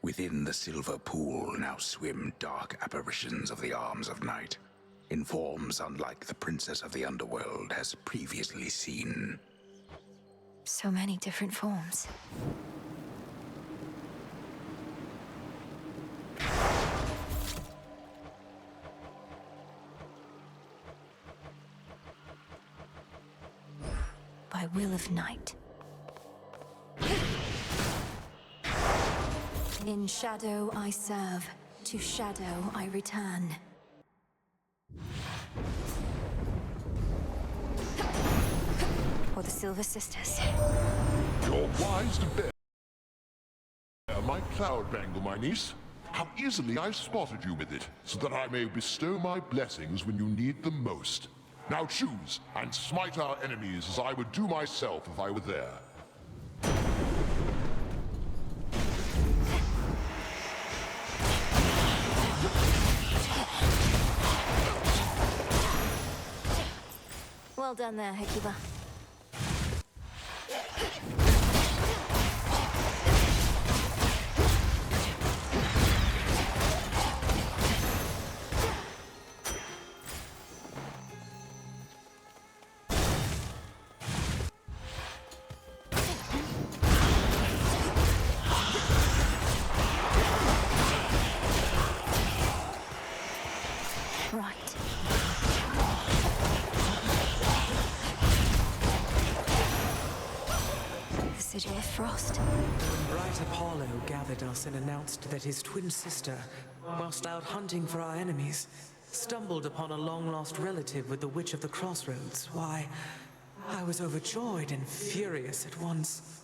Within the silver pool now swim dark apparitions of the arms of night, in forms unlike the princess of the underworld has previously seen. So many different forms. By will of night. In shadow I serve, to shadow I return. For the Silver Sisters. You're wise to bear my cloud bangle, my niece. How easily I spotted you with it, so that I may bestow my blessings when you need them most. Now choose, and smite our enemies as I would do myself if I were there. Well done there, Hecuba. Right. The Sigil of Frost. When bright Apollo gathered us and announced that his twin sister, whilst out hunting for our enemies, stumbled upon a long-lost relative with the Witch of the Crossroads, why, I was overjoyed and furious at once.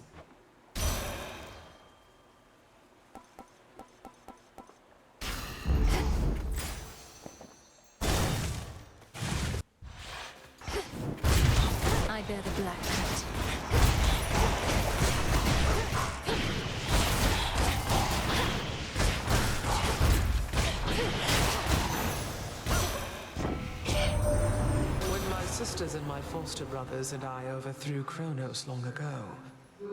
I bear the black coat. When my sisters and my foster brothers and I overthrew Kronos long ago,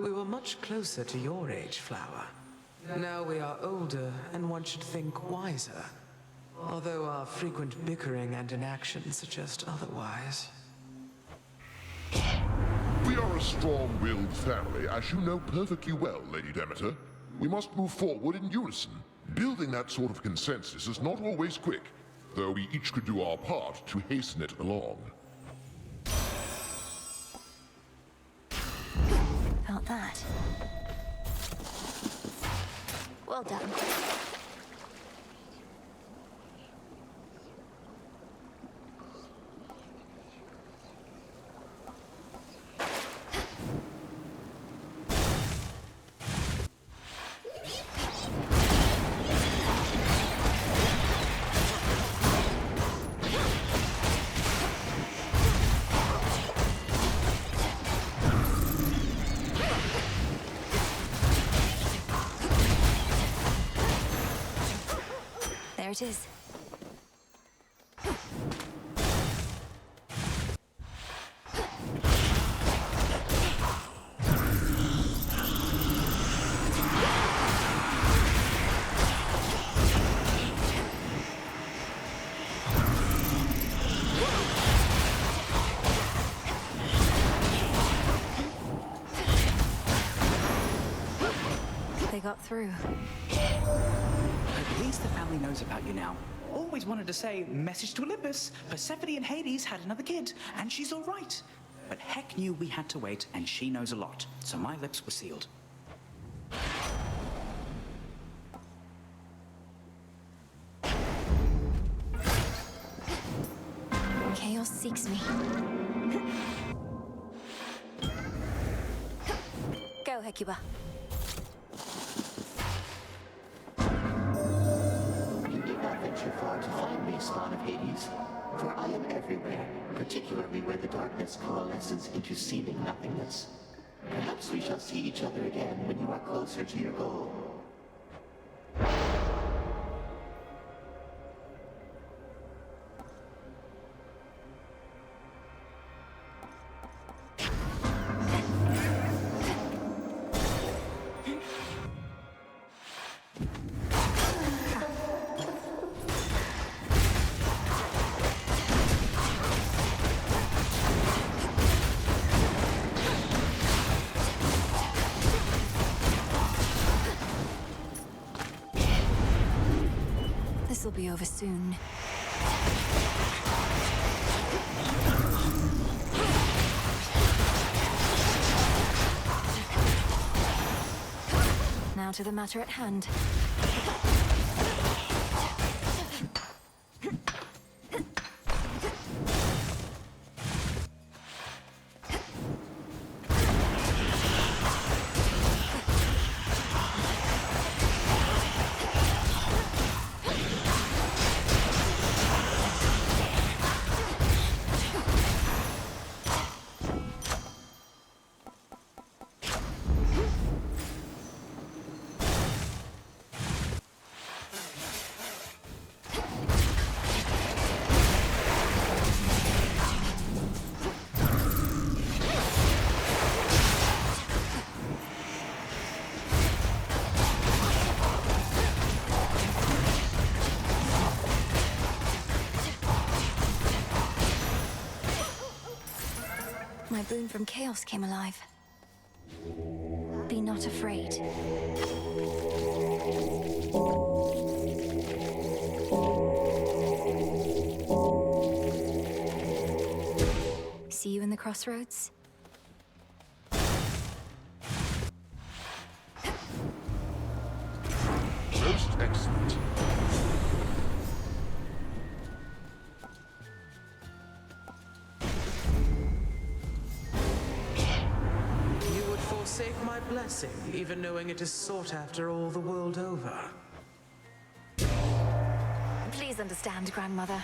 we were much closer to your age, Flower. Now we are older, and one should think wiser. Although our frequent bickering and inaction suggest otherwise. We are a strong-willed family, as you know perfectly well, Lady Demeter. We must move forward in unison. Building that sort of consensus is not always quick, though we each could do our part to hasten it along. Felt that. Well done. There it is. They got through. At least the family knows about you now. Always wanted to say, message to Olympus. Persephone and Hades had another kid, and she's all right. But Heck knew we had to wait, and she knows a lot, so my lips were sealed. Chaos seeks me. Go, Hecuba. You did not venture far to find me, Spawn of Hades, for I am everywhere, particularly where the darkness coalesces into seething nothingness. Perhaps we shall see each other again when you are closer to your goal. be over soon. Now to the matter at hand. My boon from Chaos came alive. Be not afraid. See you in the crossroads? Most excellent. You would forsake my blessing, even knowing it is sought after all the world over. Please understand, Grandmother.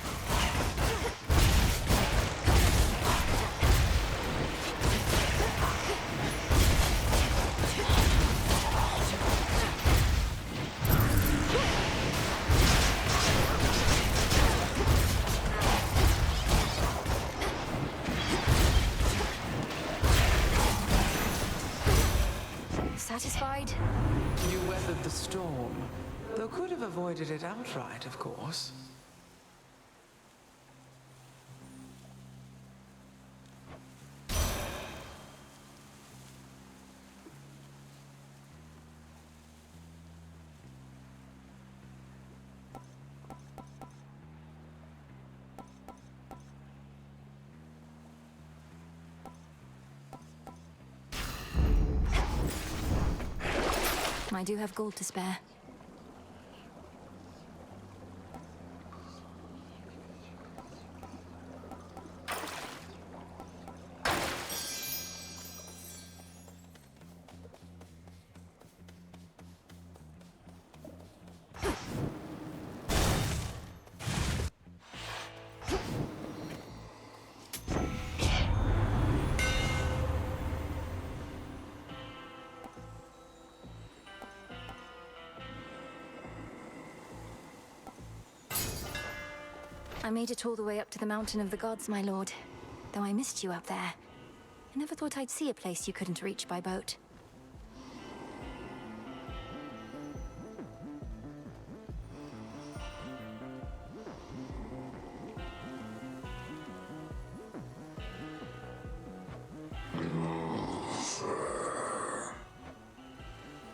Satisfied? You weathered the storm, though could have avoided it outright, of course. I do have gold to spare. I made it all the way up to the Mountain of the Gods, my lord. Though I missed you up there. I never thought I'd see a place you couldn't reach by boat.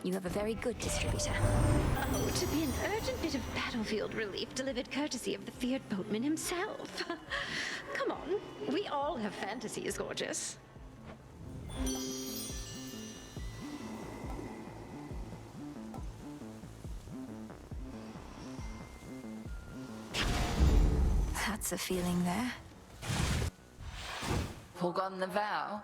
You have a very good distributor. Oh, to be an urgent bit of battlefield relief delivered courtesy of the feared boatman himself. Come on, we all have fantasies, gorgeous. That's a feeling there. Forgone the vow?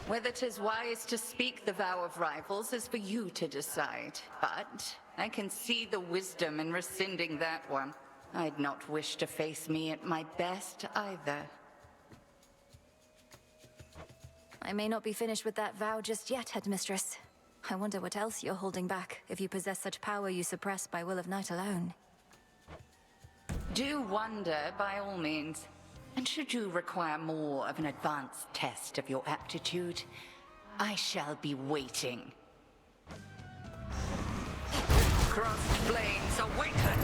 Whether 'tis wise to speak the vow of rivals is for you to decide. But I can see the wisdom in rescinding that one. I'd not wish to face me at my best either. I may not be finished with that vow just yet, Headmistress. I wonder what else you're holding back, if you possess such power you suppress by will of night alone. Do wonder, by all means. And should you require more of an advanced test of your aptitude, I shall be waiting. Crossed flames awaken!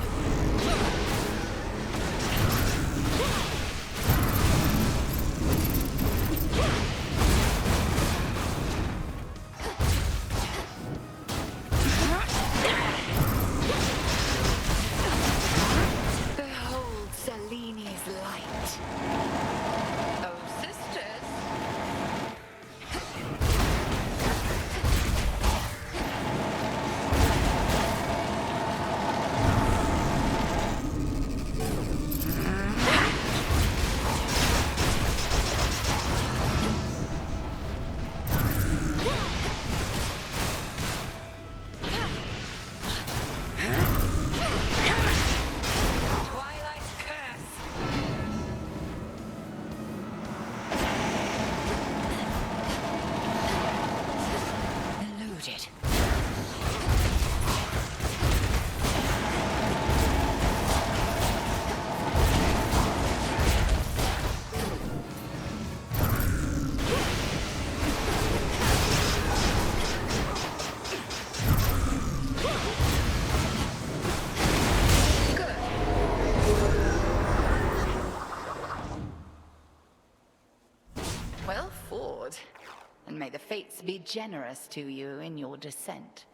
fates be generous to you in your descent.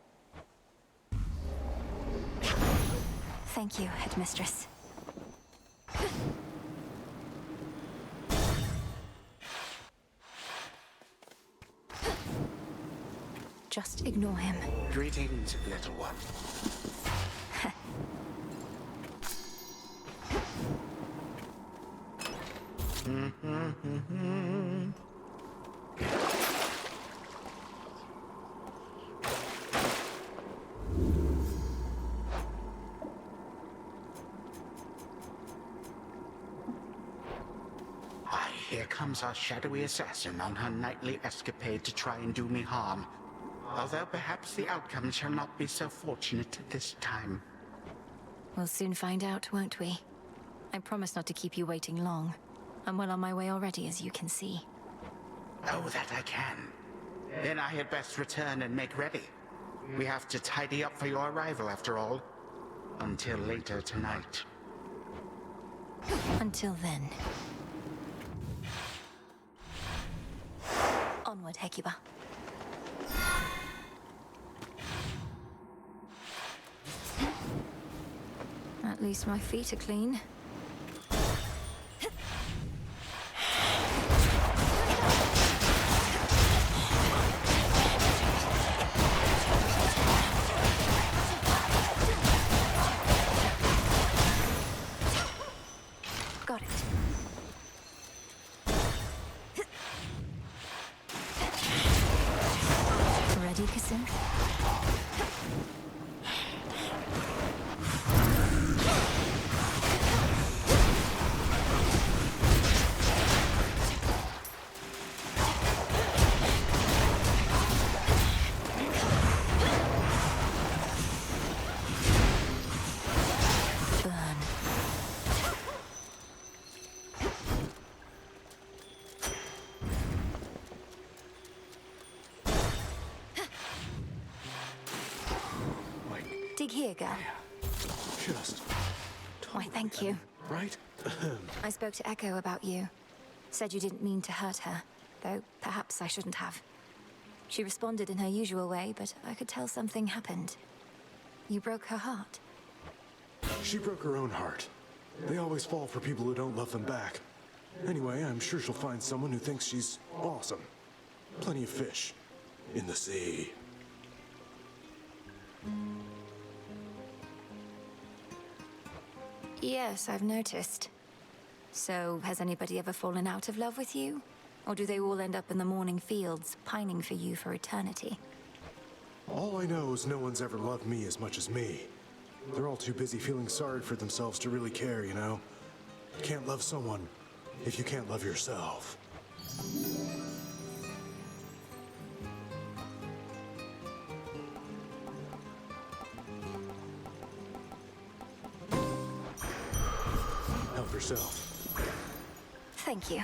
Thank you, Headmistress. Just ignore him. Greetings, little one. Here comes our shadowy assassin on her nightly escapade to try and do me harm. Although perhaps the outcome shall not be so fortunate this time. We'll soon find out, won't we? I promise not to keep you waiting long. I'm well on my way already, as you can see. Oh, that I can. Then I had best return and make ready. We have to tidy up for your arrival, after all. Until later tonight. Until then. Onward, Hecuba. At least my feet are clean. Got it. Ready, Kassim? Dig here, girl. Just... Why, thank you. Right? I spoke to Echo about you. Said you didn't mean to hurt her, though perhaps I shouldn't have. She responded in her usual way, but I could tell something happened. You broke her heart. She broke her own heart. They always fall for people who don't love them back. Anyway, I'm sure she'll find someone who thinks she's awesome. Plenty of fish in the sea. Yes, I've noticed. So, has anybody ever fallen out of love with you? Or do they all end up in the morning fields, pining for you for eternity? All I know is no one's ever loved me as much as me. They're all too busy feeling sorry for themselves to really care, you know? You can't love someone if you can't love yourself. Help yourself. Thank you.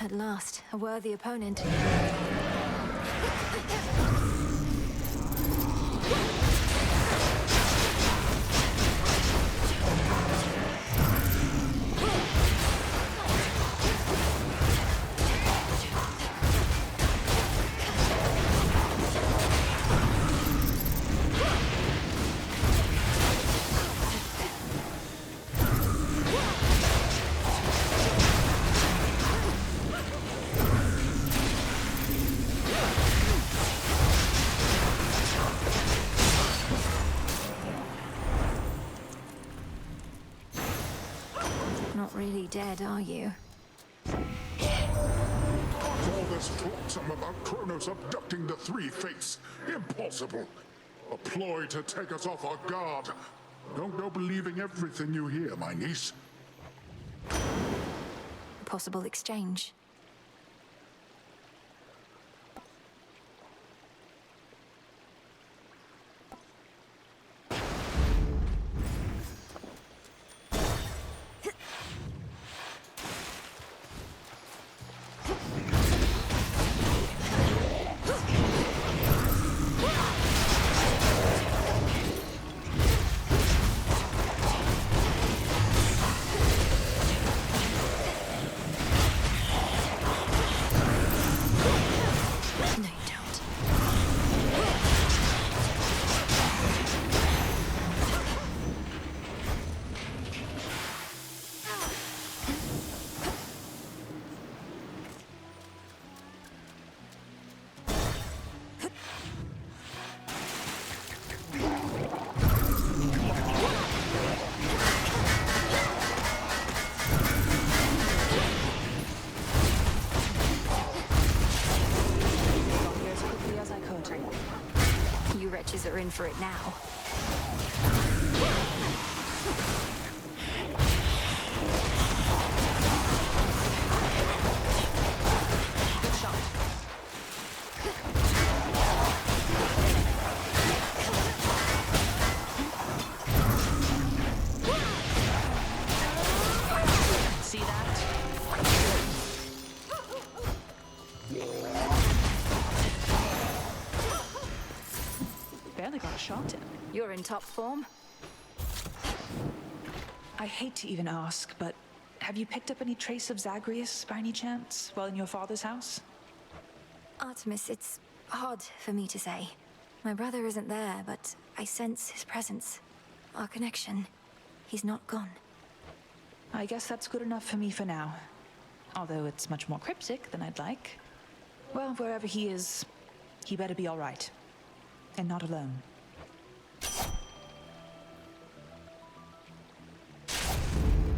At last, a worthy opponent. Not really dead, are you? All this flotsam about Kronos abducting the three fates. Impossible. A ploy to take us off our guard. Don't go believing everything you hear, my niece. Possible exchange. enemies are in for it now. Good shot. See that? Barely got a shot in. You're in top form. I hate to even ask, but have you picked up any trace of Zagreus by any chance while in your father's house? Artemis, it's hard for me to say. My brother isn't there, but I sense his presence. Our connection. He's not gone. I guess that's good enough for me for now. Although it's much more cryptic than I'd like. Well, wherever he is, he better be all right. And not alone.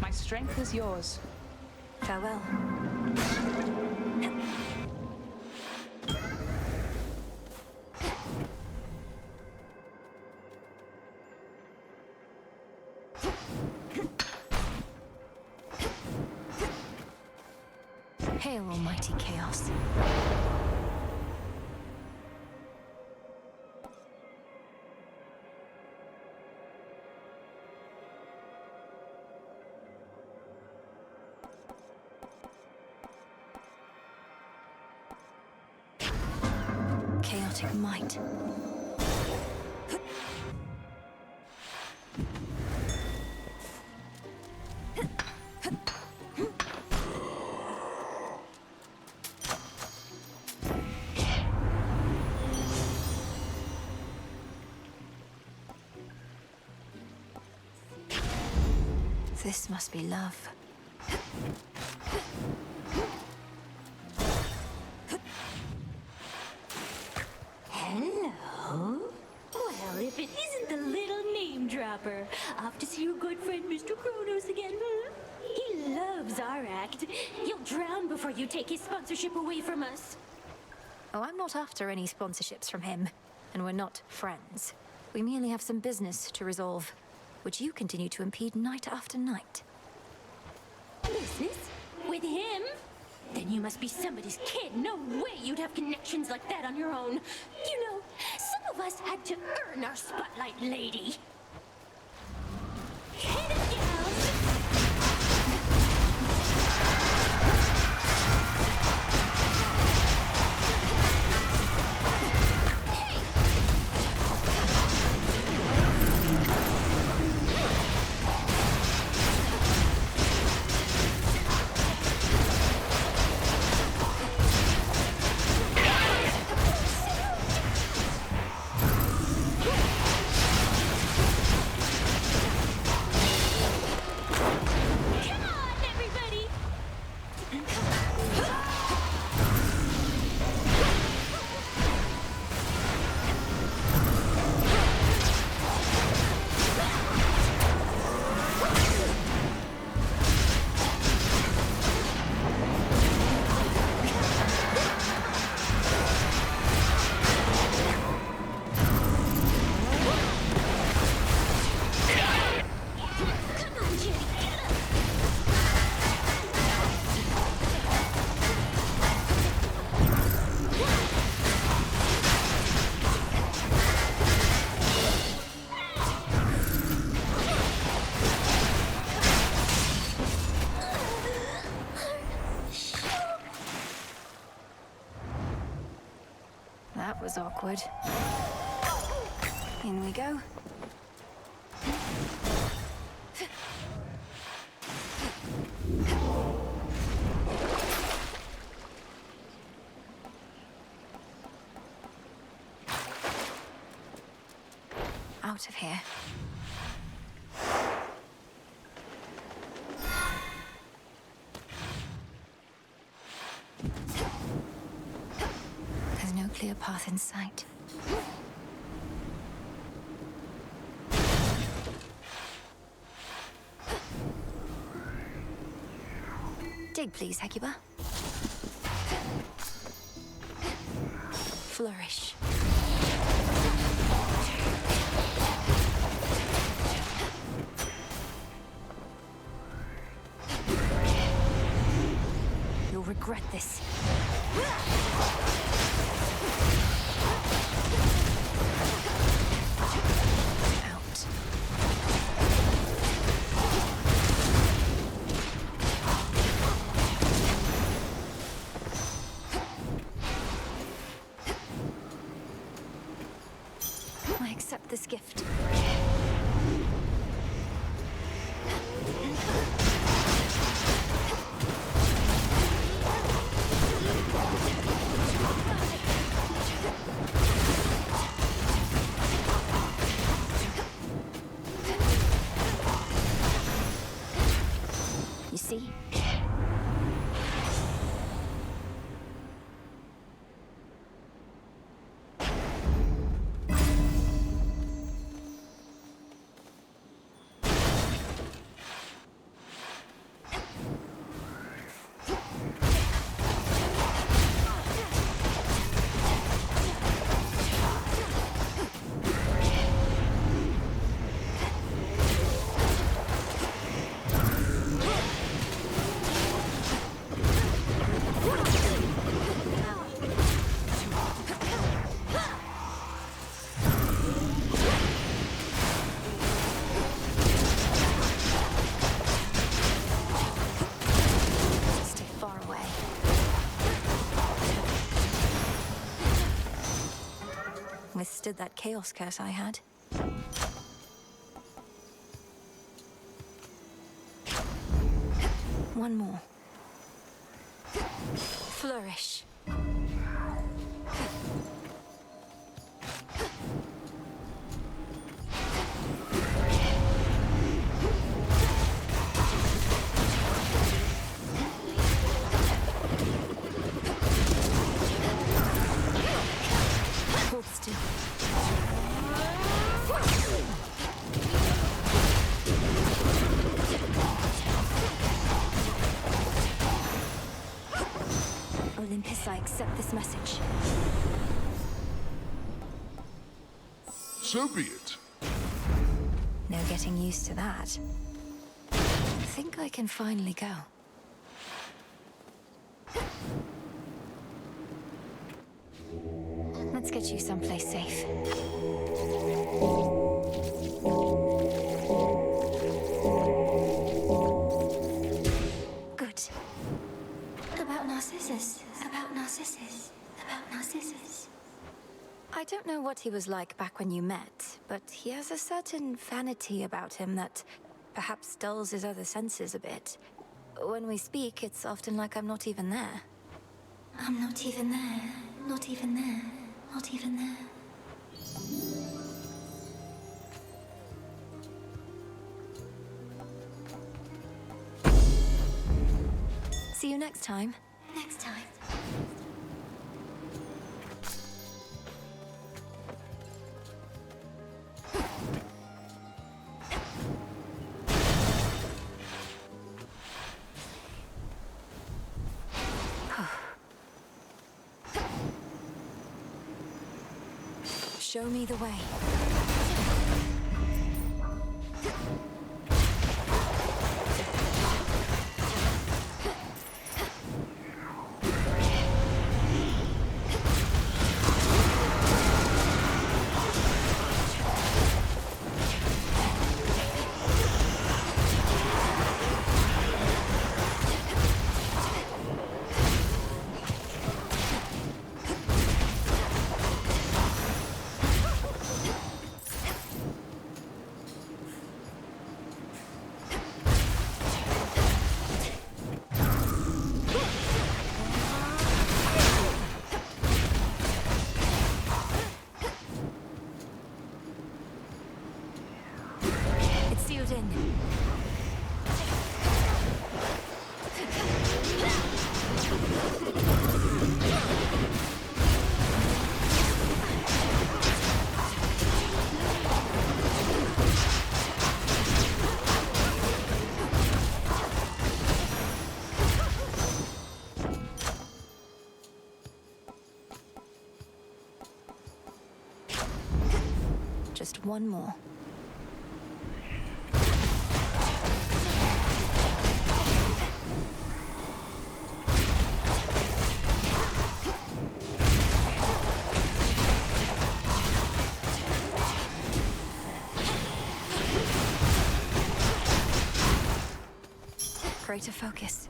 My strength is yours. Farewell. Hail, almighty chaos. Chaotic might. This must be love. Hello? Well, if it isn't the little name dropper. Off to see your good friend Mr. Kronos again, huh? He loves our act. He'll drown before you take his sponsorship away from us. Oh, I'm not after any sponsorships from him. And we're not friends. We merely have some business to resolve, which you continue to impede night after night. Business? With him? Then you must be somebody's kid. No way you'd have connections like that on your own. You know, some of us had to earn our spotlight, lady. Hit it, gals! That was awkward. In we go. Out of here. There's no clear path in sight. Dig, please, Hecuba. Flourish. regret this. Out. I accept this gift. You see? Withstood that chaos curse I had. One more. Flourish. Hold still. Olympus, I accept this message. So be it. No getting used to that. I think I can finally go. Let's get you someplace safe. Good. About Narcissus. About Narcissus. About Narcissus. I don't know what he was like back when you met, but he has a certain vanity about him that perhaps dulls his other senses a bit. When we speak, it's often like I'm not even there. I'm not even there. Not even there. Not even there. See you next time. Next time. Show me the way. Sealed in. Just one more. greater focus.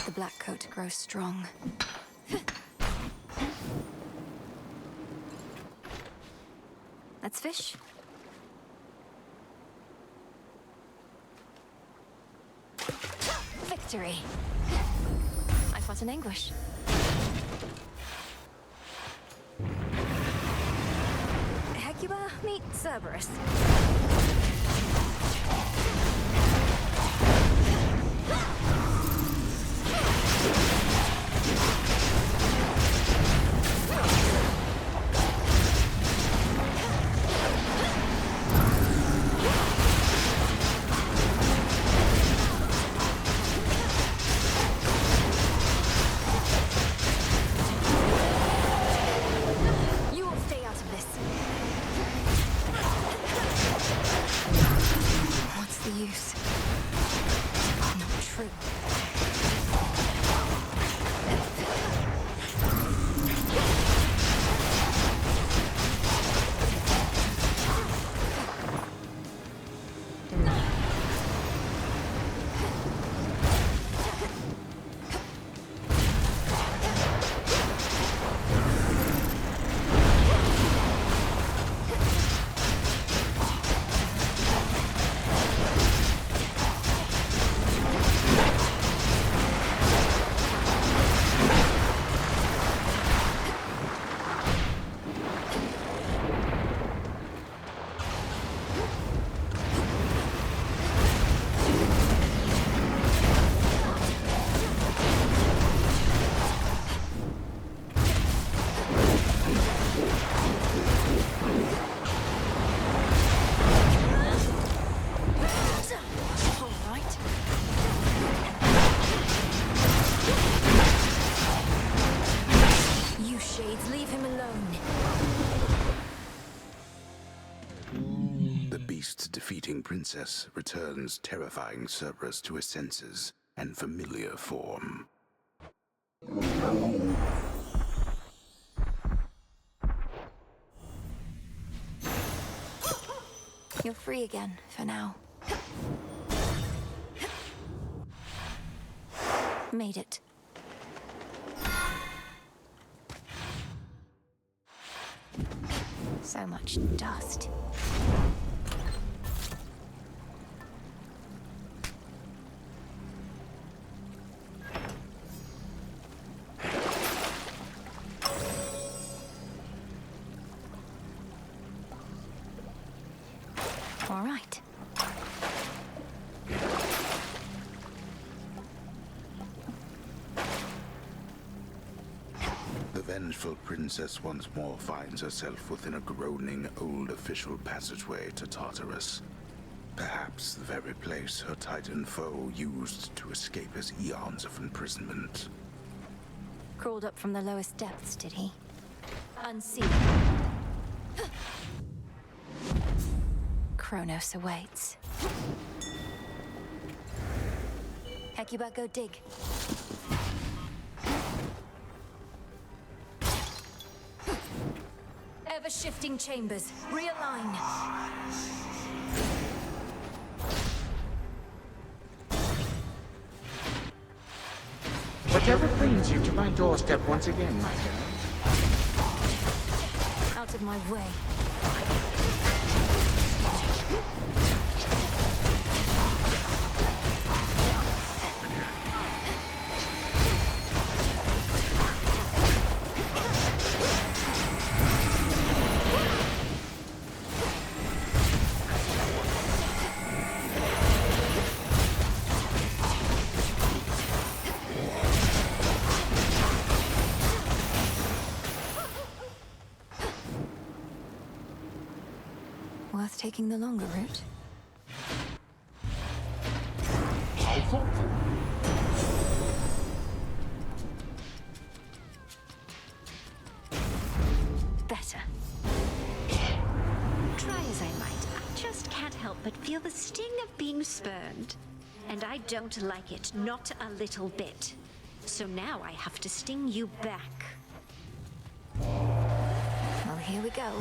The black coat grows strong. Let's fish. Victory! I fought in anguish. Hecuba, meet Cerberus. Defeating Princess returns terrifying Cerberus to his senses and familiar form. You're free again, for now. Made it. So much dust. All right. The vengeful princess once more finds herself within a groaning old official passageway to Tartarus. Perhaps the very place her Titan foe used to escape his eons of imprisonment. Crawled up from the lowest depths, did he? Unseen. Kronos awaits. Hecuba, go dig. Ever-shifting chambers. Realign. Whatever brings you to my doorstep once again, my girl? Out of my way. Worth taking the longer route. How thoughtful. Better. Try as I might, I just can't help but feel the sting of being spurned. And I don't like it, not a little bit. So now I have to sting you back. Well, here we go.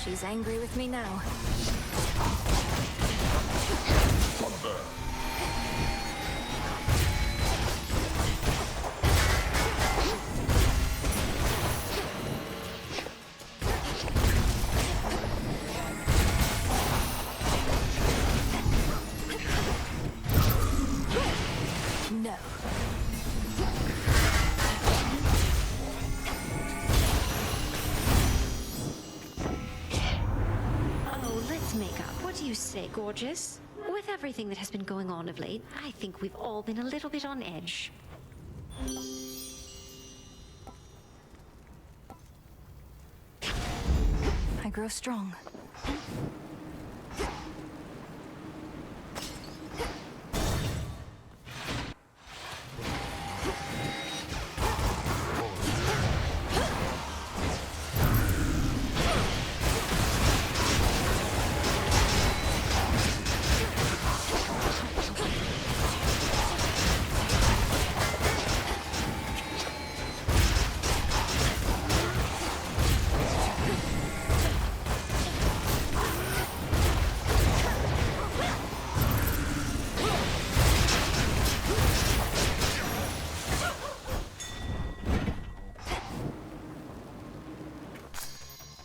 She's angry with me now. No. Oh, let's make up. What do you say, gorgeous? With everything that has been going on of late, I think we've all been a little bit on edge. I grow strong.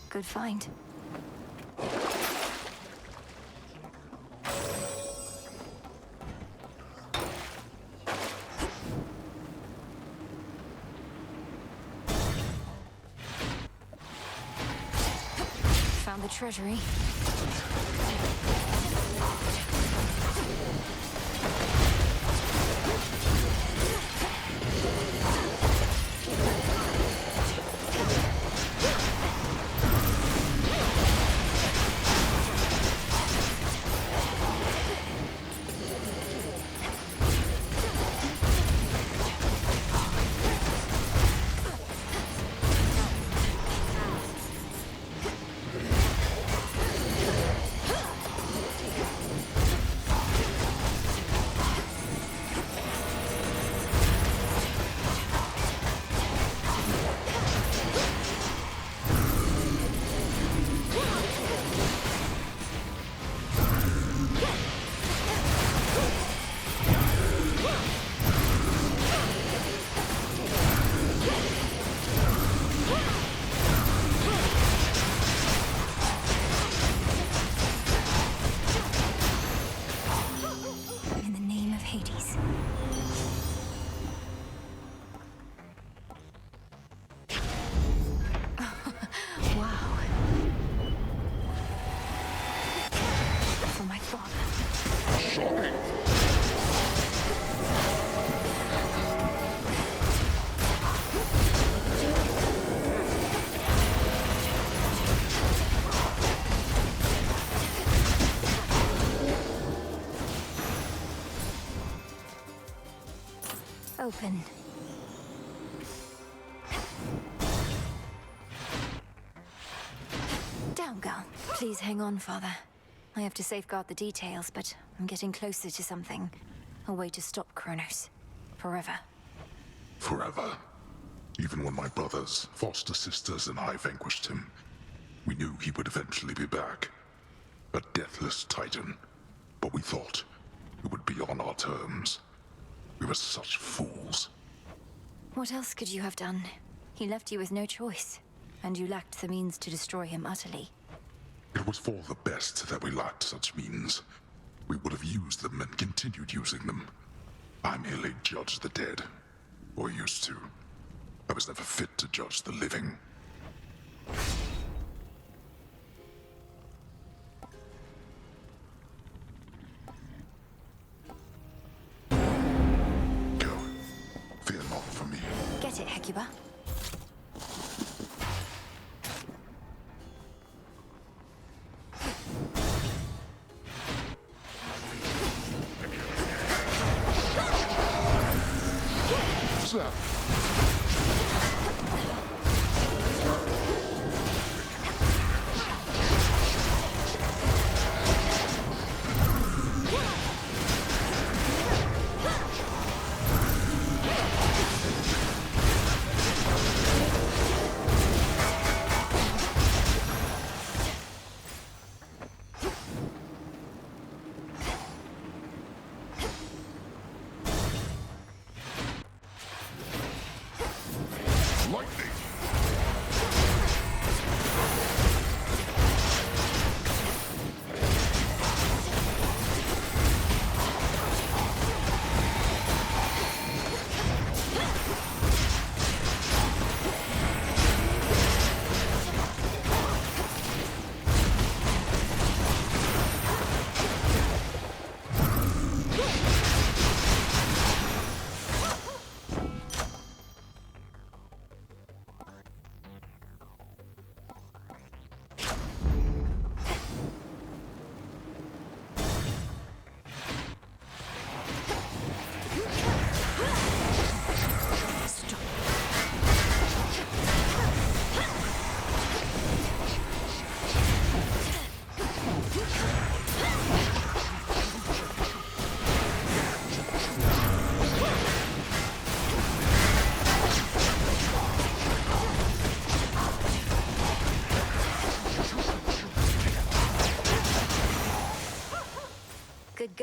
Good find. Found the treasury. In the name of Hades. Wow. For my father. Shocking. Open. Down, girl. Please hang on, Father. I have to safeguard the details, but I'm getting closer to something. A way to stop Kronos. Forever. Forever. Even when my brothers, foster sisters, and I vanquished him, we knew he would eventually be back. A deathless titan. But we thought it would be on our terms. We were such fools. What else could you have done? He left you with no choice, and you lacked the means to destroy him utterly. It was for the best that we lacked such means. We would have used them and continued using them. I merely judged the dead. Or used to. I was never fit to judge the living. Go. Fear not for me. Get it, Hecuba.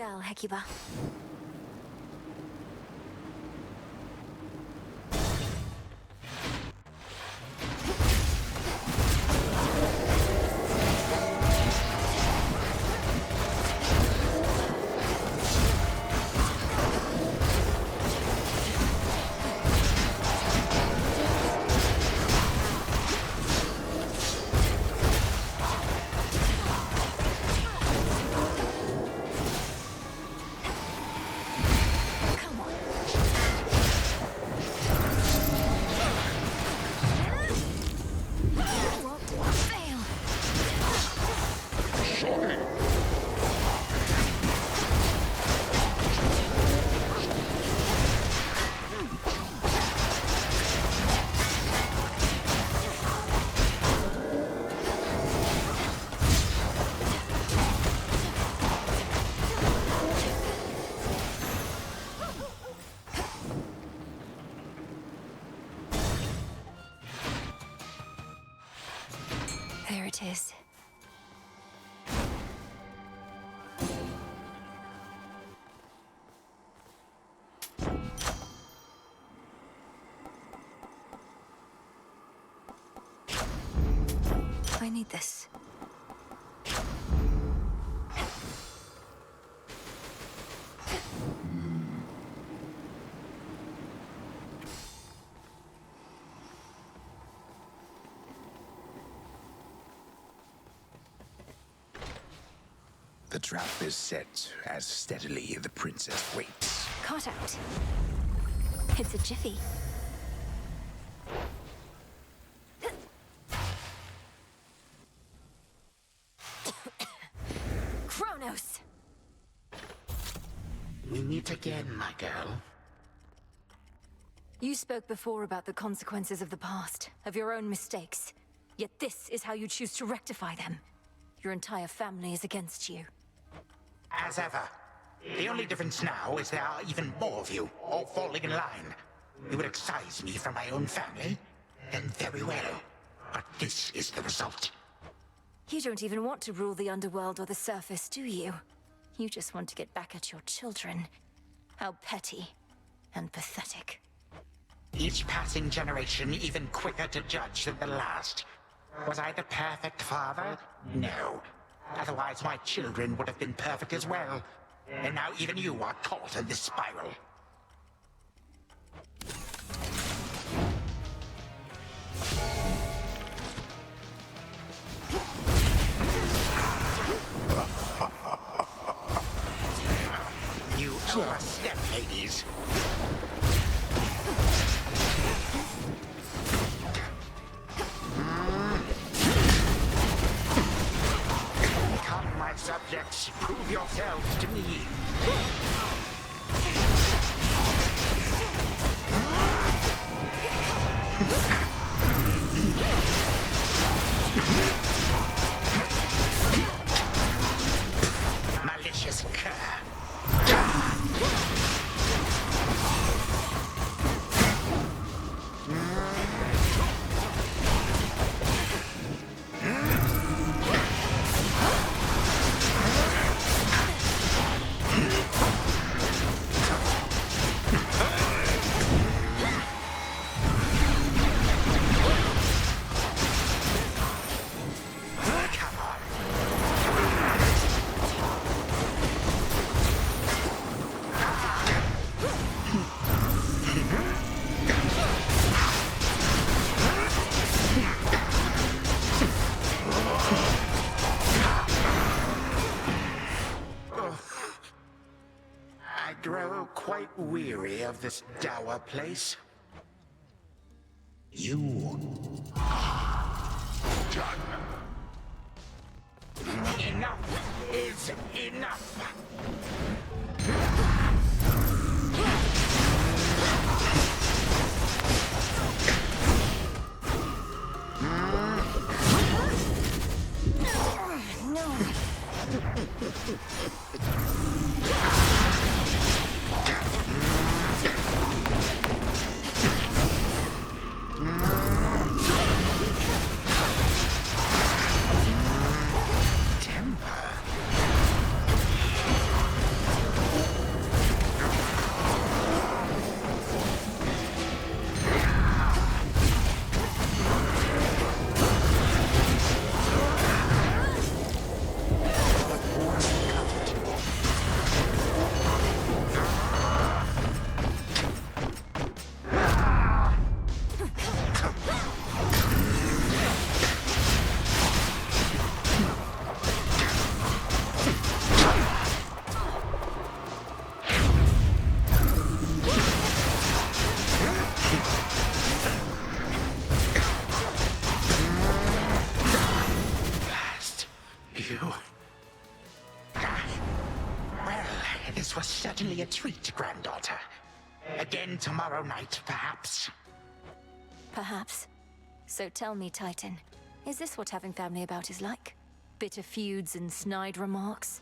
girl, Hecuba. There it is. I need this. The trap is set as steadily the princess waits. Caught out. It's a jiffy. Kronos! We meet again, my girl. You spoke before about the consequences of the past, of your own mistakes. Yet this is how you choose to rectify them. Your entire family is against you. As ever. The only difference now is there are even more of you, all falling in line. You would excise me from my own family? Then very well. But this is the result. You don't even want to rule the underworld or the surface, do you? You just want to get back at your children. How petty and pathetic. Each passing generation even quicker to judge than the last. Was I the perfect father? No. Otherwise my children would have been perfect as well. And now even you are caught in this spiral. You overstep, Hades. Come, my subjects, prove yourselves to me. Malicious cur. I grow quite weary of this dour place. You are done. Enough is enough. you. Well, this was certainly a treat, granddaughter. Again tomorrow night, perhaps? Perhaps. So tell me, Titan, is this what having family about is like? Bitter feuds and snide remarks?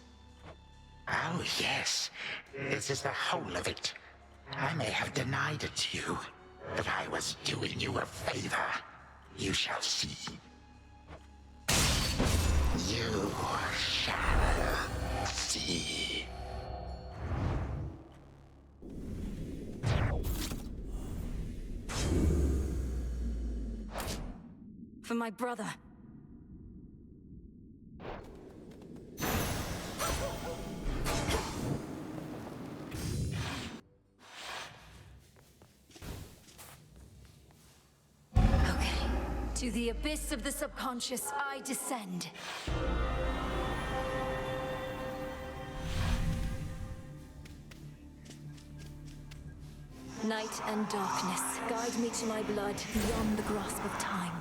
Oh, yes. This is the whole of it. I may have denied it to you, but I was doing you a favor. You shall see. You shall see. For my brother. Okay. To the abyss of the subconscious, I descend. Night and darkness, guide me to my blood beyond the grasp of time.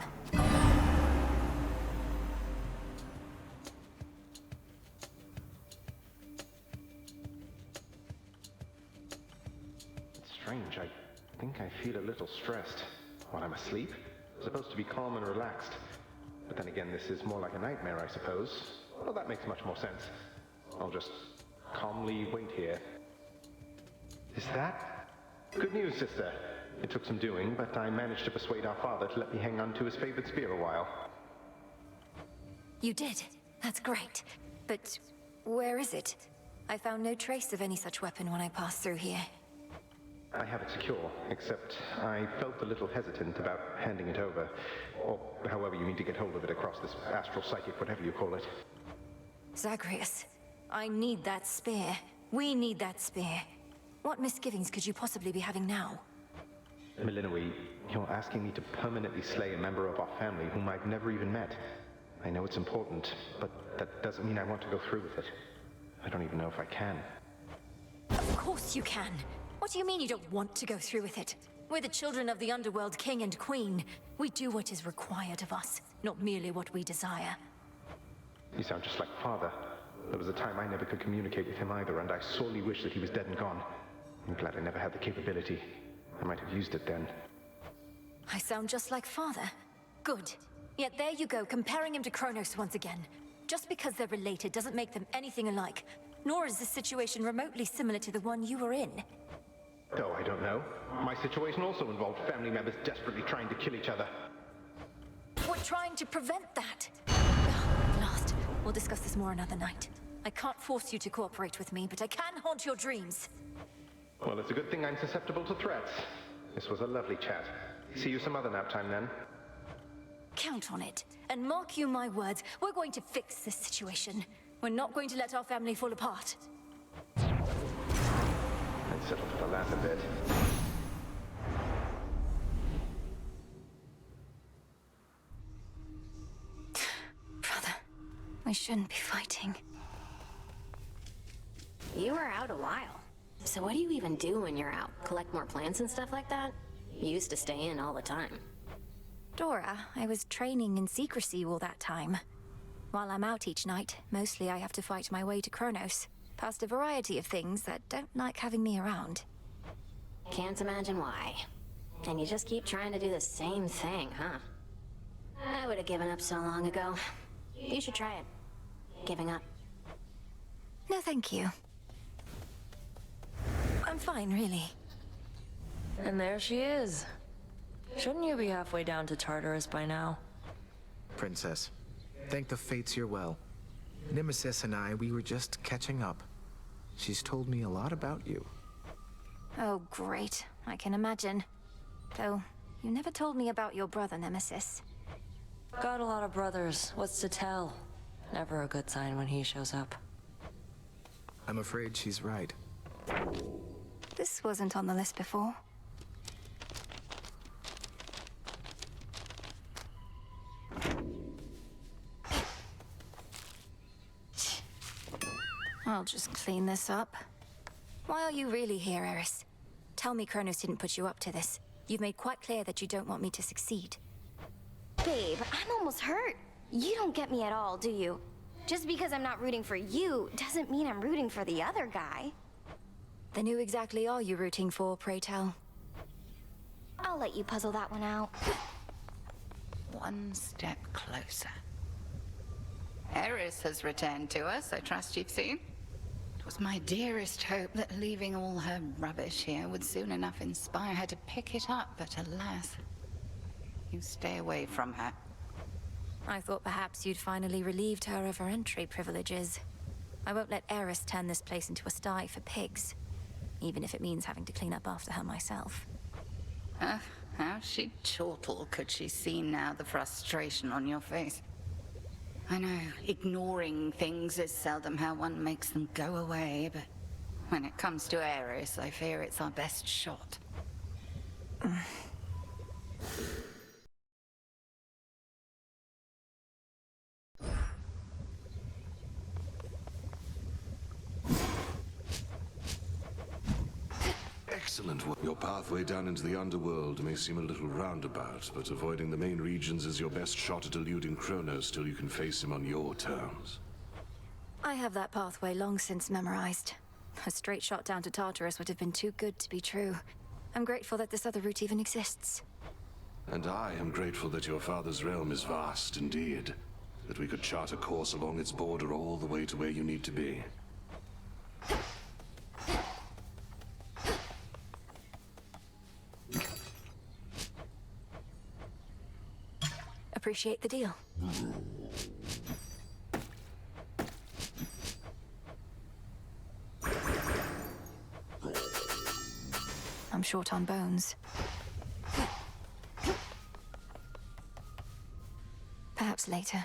It's strange. I think I feel a little stressed. While I'm asleep? I'm supposed to be calm and relaxed. But then again, this is more like a nightmare, I suppose. Well, that makes much more sense. I'll just calmly wait here. Is that? Good news, sister. It took some doing, but I managed to persuade our father to let me hang on to his favorite spear a while. You did? That's great. But where is it? I found no trace of any such weapon when I passed through here. I have it secure, except I felt a little hesitant about handing it over. Or however you need to get hold of it across this astral psychic, whatever you call it. Zagreus, I need that spear. We need that spear. What misgivings could you possibly be having now? Melinoe, you're asking me to permanently slay a member of our family whom I've never even met. I know it's important, but that doesn't mean I want to go through with it. I don't even know if I can. Of course you can. What do you mean you don't want to go through with it? We're the children of the Underworld King and Queen. We do what is required of us, not merely what we desire. You sound just like Father. There was a time I never could communicate with him either, and I sorely wish that he was dead and gone. I'm glad I never had the capability. I might have used it then. I sound just like Father. Good. Yet there you go, comparing him to Kronos once again. Just because they're related doesn't make them anything alike. Nor is this situation remotely similar to the one you were in. Oh, I don't know. My situation also involved family members desperately trying to kill each other. We're trying to prevent that. At last. We'll discuss this more another night. I can't force you to cooperate with me, but I can haunt your dreams. Well, it's a good thing I'm susceptible to threats. This was a lovely chat. See you some other nap time then. Count on it. And mark you my words, we're going to fix this situation. We're not going to let our family fall apart. I'd settle for the latter bit. Brother, we shouldn't be fighting. You were out a while. So what do you even do when you're out? Collect more plants and stuff like that? You used to stay in all the time. Dora, I was training in secrecy all that time. While I'm out each night, mostly I have to fight my way to Kronos, past a variety of things that don't like having me around. Can't imagine why. And you just keep trying to do the same thing, huh? I would have given up so long ago. You should try it. Giving up. No, thank you. I'm fine, really. And there she is. Shouldn't you be halfway down to Tartarus by now? Princess, thank the fates you're well. Nemesis and I, we were just catching up. She's told me a lot about you. Oh, great. I can imagine. Though, you never told me about your brother, Nemesis. Got a lot of brothers. What's to tell? Never a good sign when he shows up. I'm afraid she's right. This wasn't on the list before. I'll just clean this up. Why are you really here, Eris? Tell me Kronos didn't put you up to this. You've made quite clear that you don't want me to succeed. Babe, I'm almost hurt. You don't get me at all, do you? Just because I'm not rooting for you doesn't mean I'm rooting for the other guy. Then who exactly are you rooting for, pray tell? I'll let you puzzle that one out. One step closer. Eris has returned to us, I trust you've seen. It was my dearest hope that leaving all her rubbish here would soon enough inspire her to pick it up, but alas, you stay away from her. I thought perhaps you'd finally relieved her of her entry privileges. I won't let Eris turn this place into a sty for pigs, even if it means having to clean up after her myself. How she'd chortle could she see now the frustration on your face. I know, ignoring things is seldom how one makes them go away, but when it comes to Eris, I fear it's our best shot. Excellent work. Your pathway down into the underworld may seem a little roundabout, but avoiding the main regions is your best shot at eluding Kronos till you can face him on your terms. I have that pathway long since memorized. A straight shot down to Tartarus would have been too good to be true. I'm grateful that this other route even exists. And I am grateful that your father's realm is vast indeed, that we could chart a course along its border all the way to where you need to be. Appreciate the deal. I'm short on bones. Perhaps later.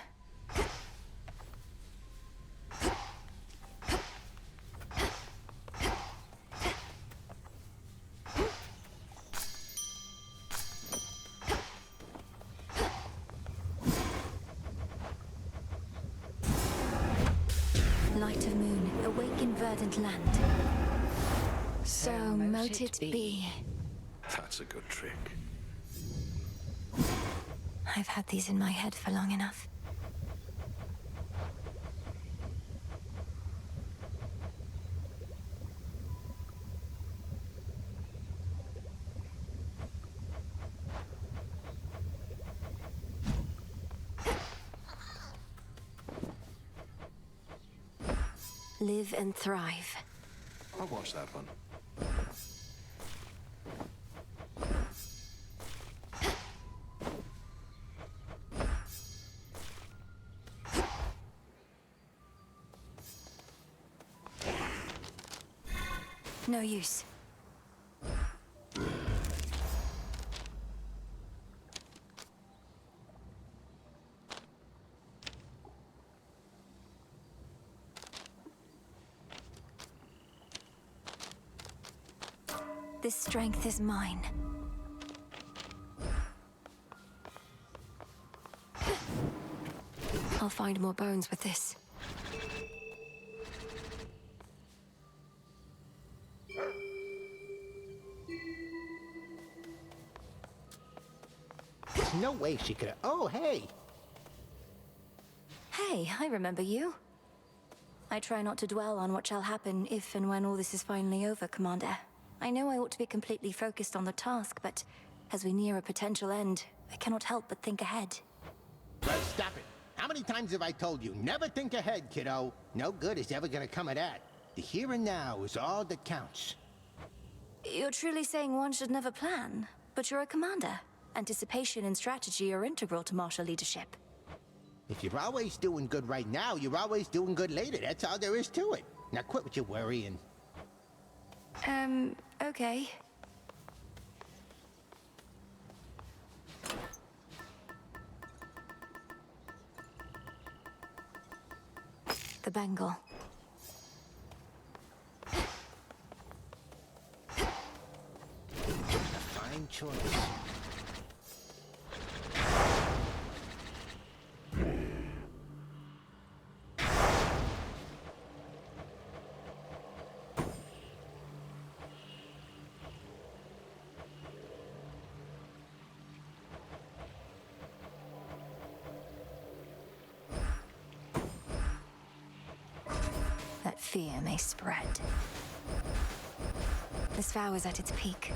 Light of moon, awaken verdant land. So mote it be. That's a good trick. I've had these in my head for long enough. Live and thrive. I'll watch that one. No use. This strength is mine. I'll find more bones with this. There's no way she could have... Oh, hey! Hey, I remember you. I try not to dwell on what shall happen if and when all this is finally over, Commander. I know I ought to be completely focused on the task, but as we near a potential end, I cannot help but think ahead. Well, stop it. How many times have I told you, never think ahead, kiddo? No good is ever gonna come of that. The here and now is all that counts. You're truly saying one should never plan, but you're a commander. Anticipation and strategy are integral to martial leadership. If you're always doing good right now, you're always doing good later. That's all there is to it. Now quit with your worrying. Okay. The bangle. A fine choice. fear may spread. This vow is at its peak.